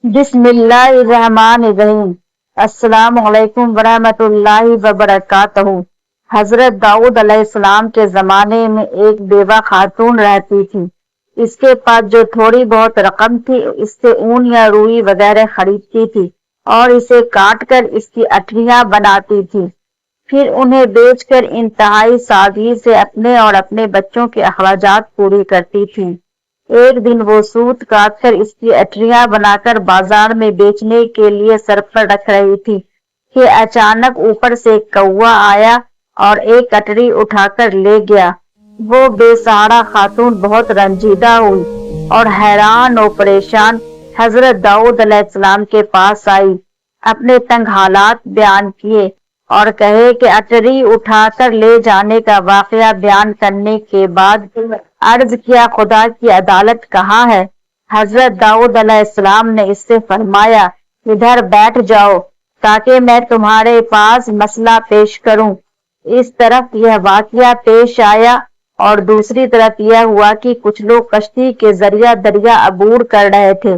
بسم اللہ الرحمن الرحیم۔ السلام علیکم ورحمۃ اللہ وبرکاتہ۔ حضرت داؤد علیہ السلام کے زمانے میں ایک بیوہ خاتون رہتی تھی۔ اس کے پاس جو تھوڑی بہت رقم تھی اس سے اون یا روئی وغیرہ خریدتی تھی اور اسے کاٹ کر اس کی اٹھڑیاں بناتی تھی، پھر انہیں بیچ کر انتہائی سادگی سے اپنے اور اپنے بچوں کے اخراجات پوری کرتی تھی۔ ایک دن وہ سوت کاٹ کر اس کی اٹھڑیاں بنا کر بازار میں بیچنے کے لیے سر پر رکھ رہی تھی کہ اچانک اوپر سے ایک کوہ آیا اور ایک اٹڑی اٹھا کر لے گیا۔ وہ بے سہارا خاتون بہت رنجیدہ ہوئی اور حیران و پریشان حضرت داؤد علیہ السلام کے پاس آئی، اپنے تنگ حالات بیان کیے اور کہے کہ اٹڑی اٹھا کر لے جانے کا واقعہ بیان کرنے کے بعد عرض کیا، خدا کی عدالت کہاں ہے؟ حضرت داؤد علیہ السلام نے اس سے فرمایا، ادھر بیٹھ جاؤ تاکہ میں تمہارے پاس مسئلہ پیش کروں۔ اس طرف یہ واقعہ پیش آیا اور دوسری طرف یہ ہوا کہ کچھ لوگ کشتی کے ذریعہ دریا عبور کر رہے تھے۔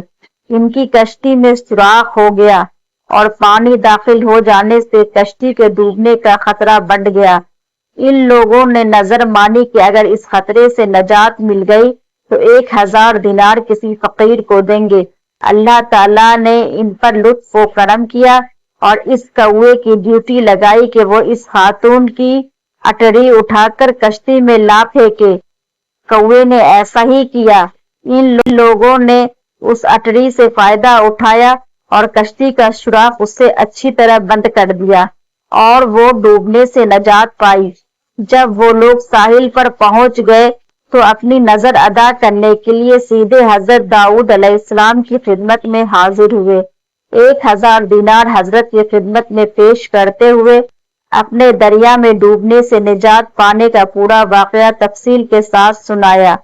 ان کی کشتی میں سوراخ ہو گیا اور پانی داخل ہو جانے سے کشتی کے ڈوبنے کا خطرہ بڑھ گیا۔ ان لوگوں نے نظر مانی کہ اگر اس خطرے سے نجات مل گئی تو 1000 دینار کسی فقیر کو دیں گے۔ اللہ تعالیٰ نے ان پر لطف و کرم کیا اور اس کوے کی ڈیوٹی لگائی کہ وہ اس خاتون کی اٹڑی اٹھا کر کشتی میں لا پھینکے۔ کوے نے ایسا ہی کیا۔ ان لوگوں نے اس اٹڑی سے فائدہ اٹھایا اور کشتی کا سوراخ اس سے اچھی طرح بند کر دیا اور وہ ڈوبنے سے نجات پائی۔ جب وہ لوگ ساحل پر پہنچ گئے تو اپنی نظر ادا کرنے کے لیے سیدھے حضرت داؤد علیہ السلام کی خدمت میں حاضر ہوئے۔ 1000 دینار حضرت کی خدمت میں پیش کرتے ہوئے اپنے دریا میں ڈوبنے سے نجات پانے کا پورا واقعہ تفصیل کے ساتھ سنایا۔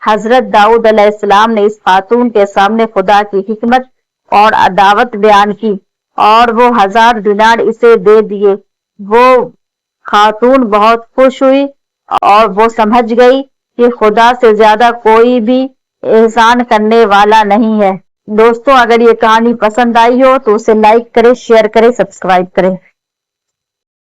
حضرت داؤد علیہ السلام نے اس خاتون کے سامنے خدا کی حکمت اور عدالت بیان کی اور وہ 1000 دینار اسے دے دیے۔ وہ خاتون بہت خوش ہوئی اور وہ سمجھ گئی کہ خدا سے زیادہ کوئی بھی احسان کرنے والا نہیں ہے۔ دوستوں، اگر یہ کہانی پسند آئی ہو تو اسے لائک کریں، شیئر کریں، سبسکرائب کریں۔